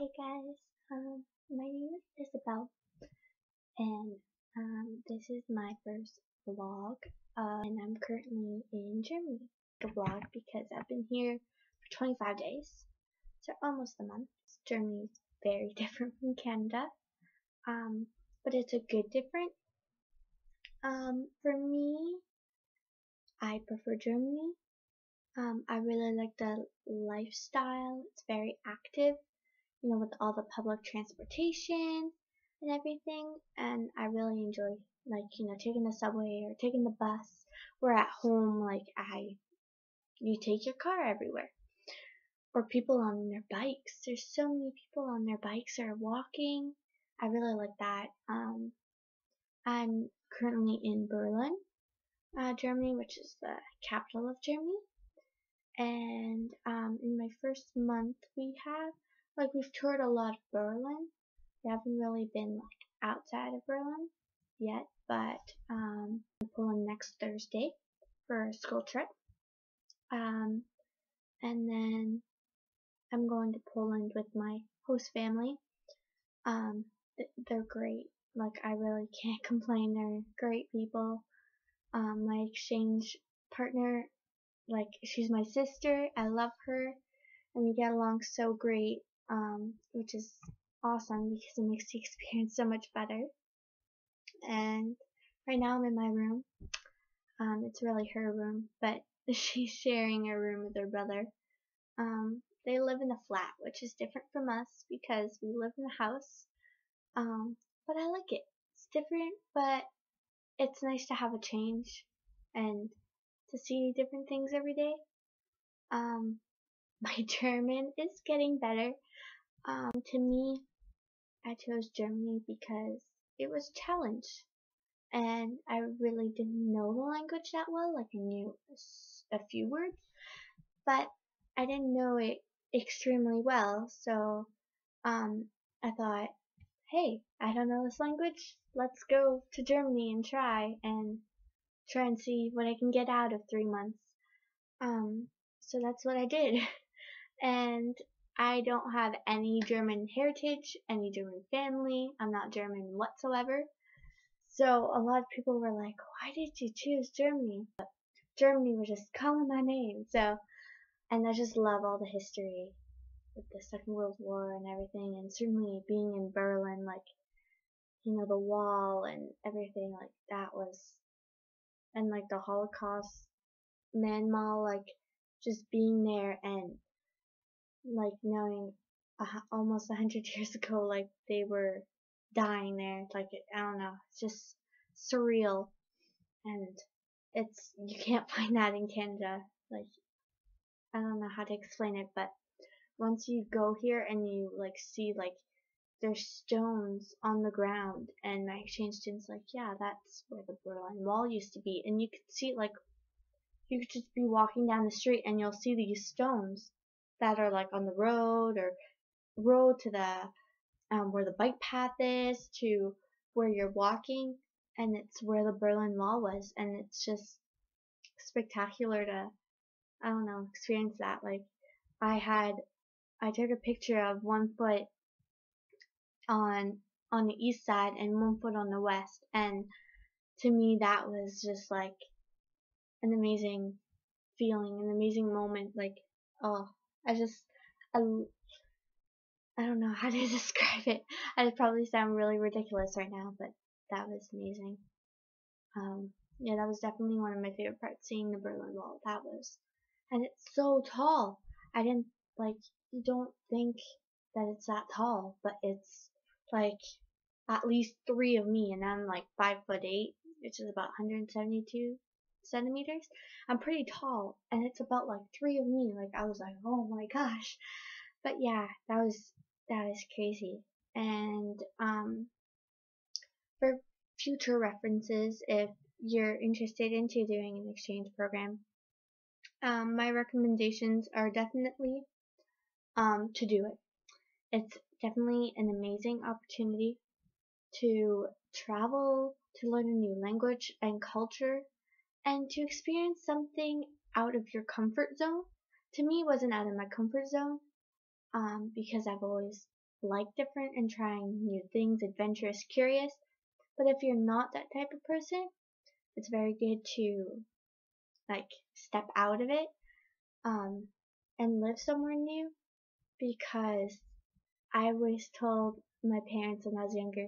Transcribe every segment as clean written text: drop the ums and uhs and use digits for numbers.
Hey guys, my name is Isabelle, and this is my first vlog, and I'm currently in Germany. The vlog because I've been here for 25 days, so almost a month. Germany is very different from Canada, but it's a good different. For me, I prefer Germany. I really like the lifestyle. It's very active, with all the public transportation and everything. And I really enjoy, taking the subway or taking the bus. Where at home, you take your car everywhere. Or people on their bikes. There's so many people on their bikes or walking. I really like that. I'm currently in Berlin, Germany, which is the capital of Germany. And in my first month, we've toured a lot of Berlin. We haven't really been outside of Berlin yet, but we're pulling next Thursday for a school trip. And then I'm going to Poland with my host family. They're great. I really can't complain. They're great people. My exchange partner, she's my sister. I love her, and we get along so great, which is awesome because it makes the experience so much better. And right now I'm in my room. It's really her room, but she's sharing a room with her brother. They live in a flat, which is different from us because we live in a house. But I like it. It's different, but it's nice to have a change and to see different things every day. My German is getting better. To me, I chose Germany because it was a challenge, and I really didn't know the language that well. I knew a few words, but I didn't know it extremely well. So I thought, hey, I don't know this language. Let's go to Germany and try and see what I can get out of 3 months. So that's what I did. And I don't have any German heritage, any German family. I'm not German whatsoever. So a lot of people were like, why did you choose Germany? But Germany was just calling my name. And I just love all the history with the Second World War and everything. And certainly being in Berlin, the wall and everything, that was, and the Holocaust man mall, just being there and knowing almost 100 years ago, they were dying there. I don't know, it's just surreal, and you can't find that in Canada. I don't know how to explain it, but once you go here and you see there's stones on the ground, and my exchange student's yeah, that's where the Berlin Wall used to be, and you could see you could just be walking down the street and you'll see these stones that are on the road to the where the bike path is to where you're walking, and it's where the Berlin Wall was, and it's just spectacular to, I don't know, experience that. I took a picture of 1 foot on the east side and 1 foot on the west, and to me that was just an amazing feeling, an amazing moment. Oh, I just I, I don't know how to describe it. I probably sound really ridiculous right now, but that was amazing. Yeah, that was definitely one of my favorite parts, seeing the Berlin Wall. And it's so tall. I didn't, you don't think that it's that tall, but it's at least 3 of me, and I'm 5'8", which is about 172 centimeters. I'm pretty tall, and it's about 3 of me. I was oh my gosh. But yeah, that was crazy. And for future references, if you're interested into doing an exchange program, my recommendations are definitely to do it. It's definitely an amazing opportunity to travel, to learn a new language and culture, and to experience something out of your comfort zone. To me, it wasn't out of my comfort zone, because I've always like different and trying new things, adventurous, curious. But if you're not that type of person, it's very good to like step out of it um, and live somewhere new because I always told my parents when I was younger,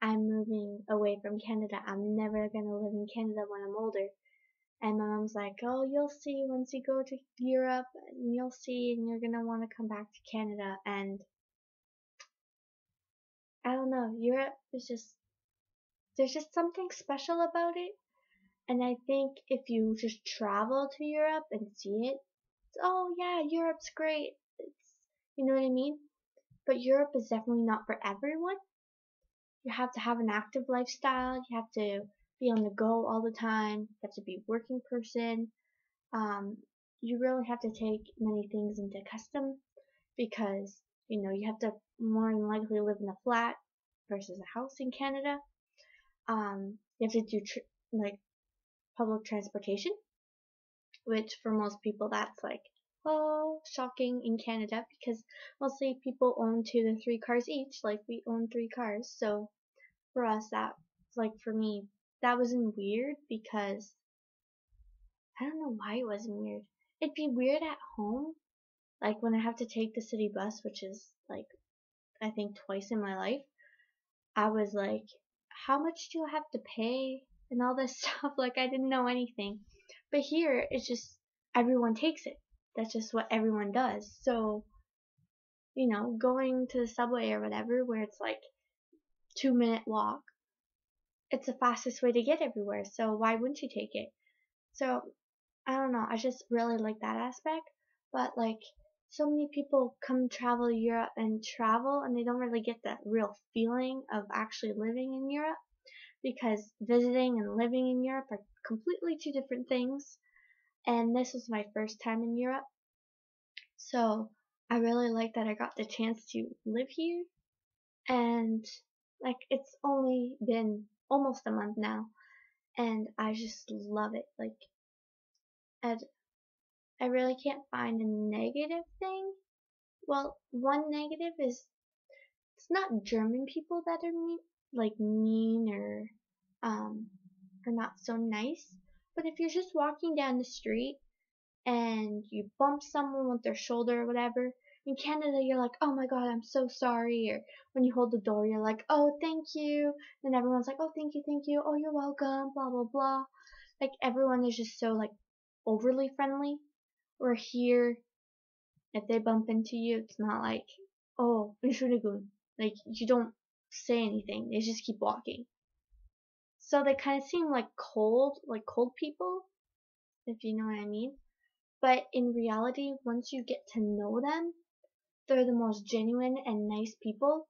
I'm moving away from Canada. I'm never gonna live in Canada when I'm older. And my mom's like, oh, you'll see once you go to Europe, and you'll see, and you're gonna want to come back to Canada. And I don't know, Europe is just, there's just something special about it. And I think if you just travel to Europe and see it, it's, oh yeah, Europe's great. It's, you know what I mean? But Europe is definitely not for everyone. You have to have an active lifestyle. You have to be on the go all the time. You have to be a working person. Um, you really have to take many things into custom because, you know, you have to more than likely live in a flat versus a house in Canada. You have to do like public transportation, which for most people that's like, oh, shocking in Canada because mostly people own 2 to 3 cars each, like we own 3 cars. So for us, that, like for me, that wasn't weird because I don't know why it wasn't weird. It'd be weird at home, like when I have to take the city bus, which is like I think twice in my life. I was like, how much do I have to pay and all this stuff? Like I didn't know anything. But here it's just everyone takes it. That's just what everyone does. So, you know, going to the subway or whatever where it's like 2 minute walk, it's the fastest way to get everywhere. So why wouldn't you take it? So I don't know. I just really like that aspect. But like so many people come travel to Europe and travel and they don't really get that real feeling of actually living in Europe because visiting and living in Europe are completely two different things. And this was my first time in Europe. So I really like that I got the chance to live here. And like it's only been almost a month now and I just love it. Like I really can't find a negative thing. Well, one negative is it's not German people that are mean or not so nice. But if you're just walking down the street and you bump someone with their shoulder or whatever, in Canada you're like, oh my god, I'm so sorry. Or when you hold the door, you're like, oh, thank you. And everyone's like, oh, thank you. Oh, you're welcome. Blah blah blah. Like everyone is just so like overly friendly. Or here, if they bump into you, it's not like, oh, Entschuldigung. Like, you don't say anything. They just keep walking. So they kind of seem like cold people, if you know what I mean. But in reality, once you get to know them, they're the most genuine and nice people.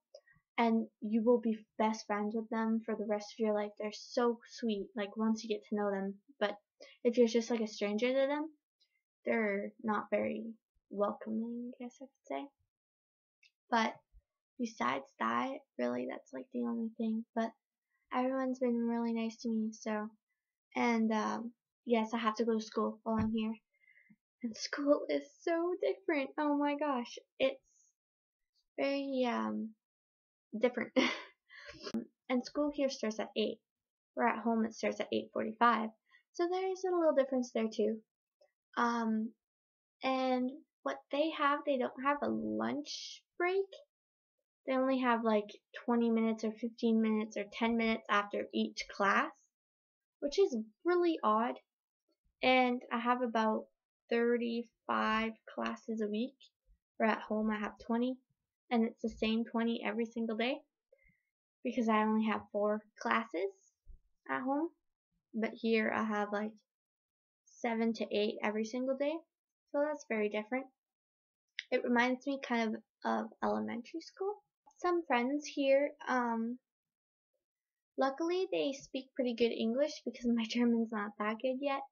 And you will be best friends with them for the rest of your life. They're so sweet, like once you get to know them. But if you're just like a stranger to them, they're not very welcoming, I guess I could say. But besides that, really, that's like the only thing. But everyone's been really nice to me, so. And, yes, I have to go to school while I'm here. And school is so different. Oh my gosh. It's very, different. And school here starts at 8. Where at home it starts at 8:45. So there's a little difference there too. And what they don't have a lunch break. They only have like 20 minutes or 15 minutes or 10 minutes after each class, which is really odd. And I have about 35 classes a week, where at home I have 20, and it's the same 20 every single day because I only have 4 classes at home. But here I have like 7 to 8 every single day, so that's very different. It reminds me kind of elementary school. Some friends here, luckily they speak pretty good English because my German's not that good yet,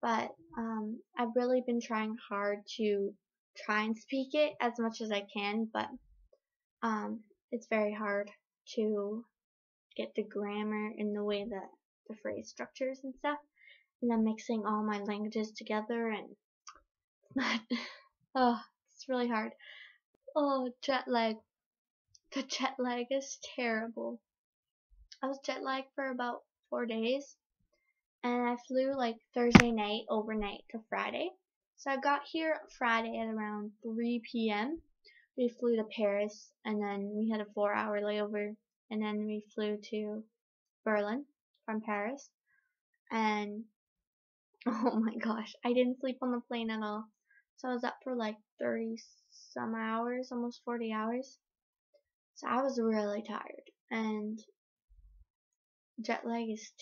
but I've really been trying hard to try and speak it as much as I can, but it's very hard to get the grammar and the way that the phrase structures and stuff, and I'm mixing all my languages together and it's not, oh, it's really hard. Oh, jet lag. The jet lag is terrible. I was jet lagged for about 4 days, and I flew like Thursday night overnight to Friday. So I got here Friday at around 3 p.m. We flew to Paris, and then we had a 4-hour layover, and then we flew to Berlin from Paris. And oh my gosh, I didn't sleep on the plane at all. So I was up for like 30 some hours, almost 40 hours. So I was really tired, and jet lag is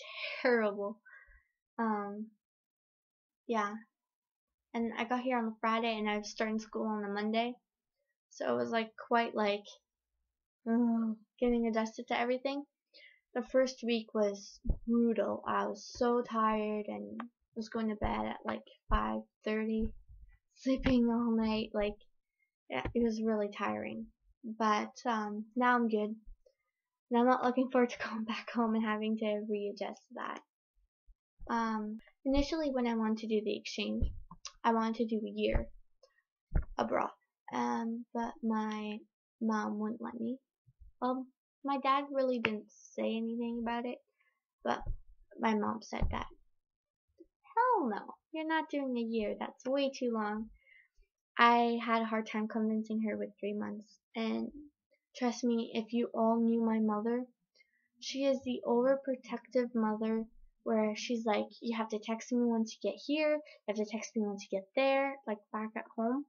terrible. Um, yeah. And I got here on the Friday, and I was starting school on the Monday. So it was like quite like getting adjusted to everything. The first week was brutal. I was so tired and was going to bed at like 5:30, sleeping all night. Like, yeah, it was really tiring. But now I'm good. And I'm not looking forward to going back home and having to readjust to that. Initially, when I wanted to do the exchange, I wanted to do a year abroad. But my mom wouldn't let me. Well, my dad really didn't say anything about it, but my mom said that. Hell no, you're not doing a year. That's way too long. I had a hard time convincing her with 3 months. And trust me, if you all knew my mother, she is the overprotective mother where she's like, you have to text me once you get here, you have to text me once you get there, like back at home.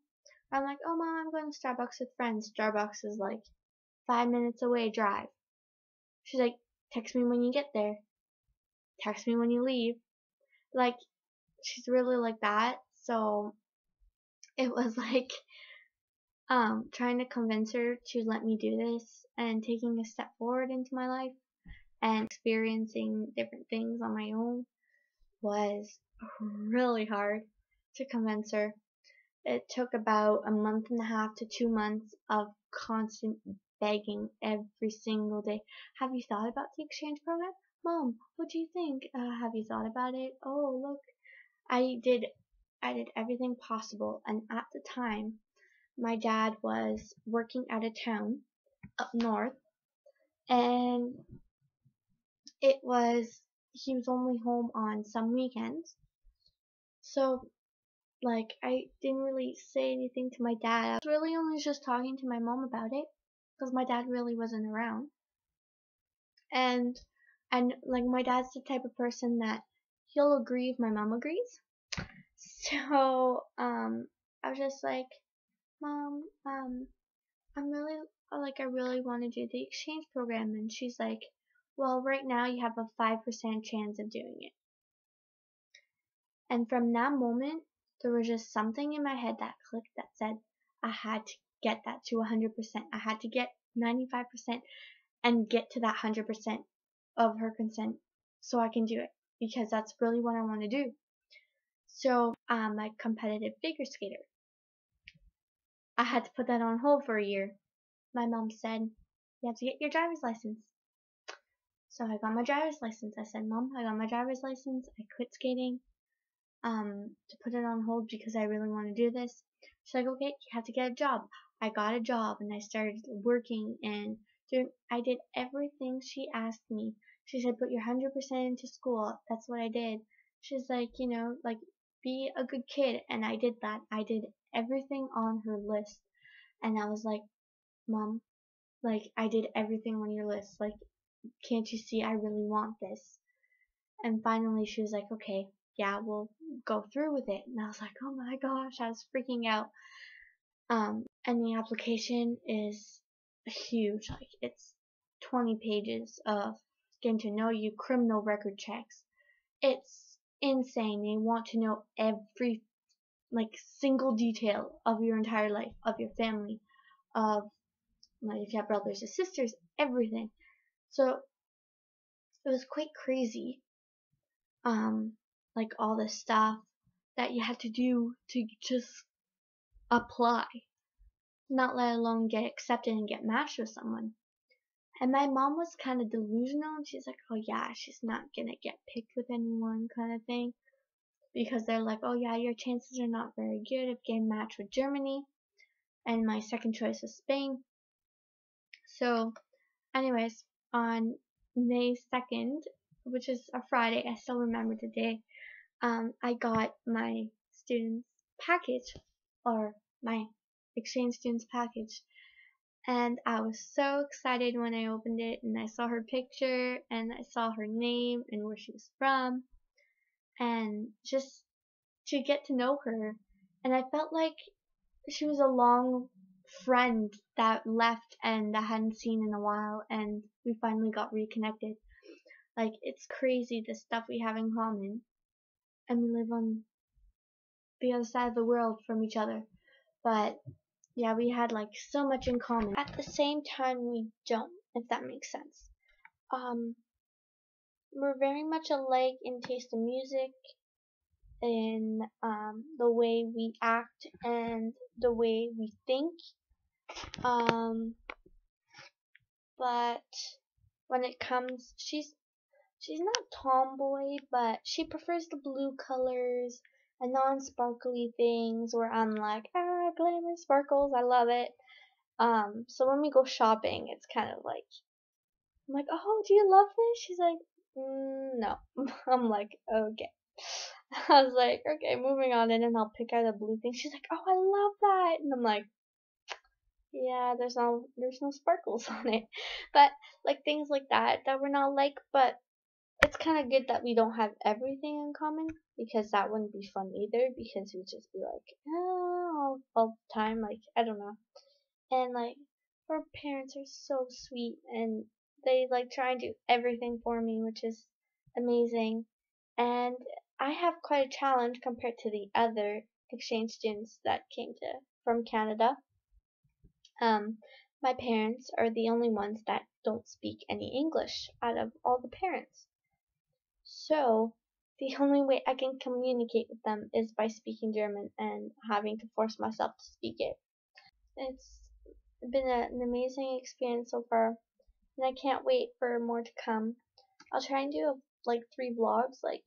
I'm like, oh mom, I'm going to Starbucks with friends. Starbucks is like 5 minutes away drive. She's like, text me when you get there. Text me when you leave. Like, she's really like that. So it was like trying to convince her to let me do this and taking a step forward into my life and experiencing different things on my own was really hard to convince her. It took about a month and a half to 2 months of constant begging every single day. Have you thought about the exchange program? Mom, what do you think? Have you thought about it? Oh, look. I did everything possible, and at the time, my dad was working out of town up north, and he was only home on some weekends. So, like, I didn't really say anything to my dad. I was really only just talking to my mom about it, because my dad really wasn't around. And like my dad's the type of person that he'll agree if my mom agrees. So I was just like, Mom, I'm really like I really want to do the exchange program, and she's like, well, right now you have a 5% chance of doing it. And from that moment, there was just something in my head that clicked that said I had to get that to 100%. I had to get 95% and get to that 100% of her consent so I can do it, because that's really what I want to do. So I'm a competitive figure skater. I had to put that on hold for a year. My mom said, you have to get your driver's license. So I got my driver's license. I said, Mom, I got my driver's license. I quit skating to put it on hold because I really want to do this. She's like, okay, you have to get a job. I got a job, and I started working and I did everything she asked me. She said, put your 100% into school. That's what I did. She's like, like, be a good kid. And I did that. I did everything on her list. And I was like, Mom, like, I did everything on your list. Like, can't you see I really want this? And finally she was like, okay, yeah, we'll go through with it. And I was like, oh my gosh, I was freaking out. And the application is huge. Like, it's 20 pages of getting to know you, criminal record checks. It's insane. They want to know every, like, single detail of your entire life, of your family, of, like, if you have brothers or sisters, everything. So it was quite crazy. Like all this stuff that you had to do to just apply, not let alone get accepted and get matched with someone. And my mom was kind of delusional, and she's like, oh yeah, she's not gonna get picked with anyone kind of thing, because they're like, oh yeah, your chances are not very good of getting matched with Germany, and my second choice was Spain. So, anyways, on May 2nd, which is a Friday, I still remember the day, I got my student's package, or my exchange student's package. And I was so excited when I opened it and I saw her picture and I saw her name and where she was from, and just to get to know her. And I felt like she was a long friend that left and I hadn't seen in a while, and we finally got reconnected. Like, it's crazy the stuff we have in common, and we live on the other side of the world from each other. But yeah, we had like so much in common. At the same time, we don't, if that makes sense. Um, we're very much alike in taste in music, in the way we act, and the way we think. Um, but when it comes, she's not tomboy, but she prefers the blue colors and non-sparkly things. Where I'm like, glamour sparkles, I love it. So when we go shopping, it's kind of like, I'm like, oh, do you love this? She's like, no. I'm like, okay. I was like, okay, moving on, and then I'll pick out a blue thing. She's like, oh, I love that, and I'm like, yeah, there's no sparkles on it, but like things like that we're not like, but it's kind of good that we don't have everything in common, because that wouldn't be fun either, because we'd just be like, oh, all the time, like, I don't know. And like, her parents are so sweet, and they like try and do everything for me, which is amazing. And I have quite a challenge compared to the other exchange students that came to from Canada. Um, my parents are the only ones that don't speak any English out of all the parents. So the only way I can communicate with them is by speaking German and having to force myself to speak it. It's been an amazing experience so far, and I can't wait for more to come. I'll try and do like 3 vlogs, like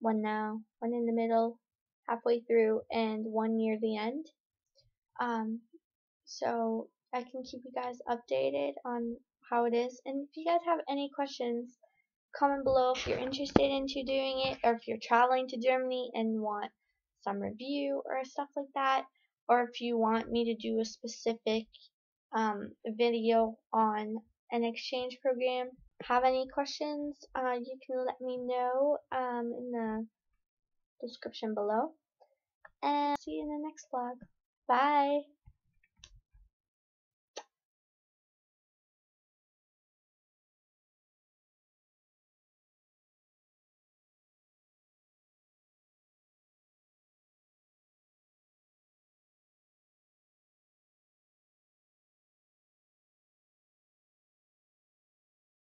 one now, one in the middle, halfway through, and one near the end. Um, so I can keep you guys updated on how it is. And if you guys have any questions, comment below if you're interested into doing it, or if you're traveling to Germany and want some review or stuff like that, or if you want me to do a specific video on an exchange program. Have any questions, you can let me know in the description below. And see you in the next vlog. Bye!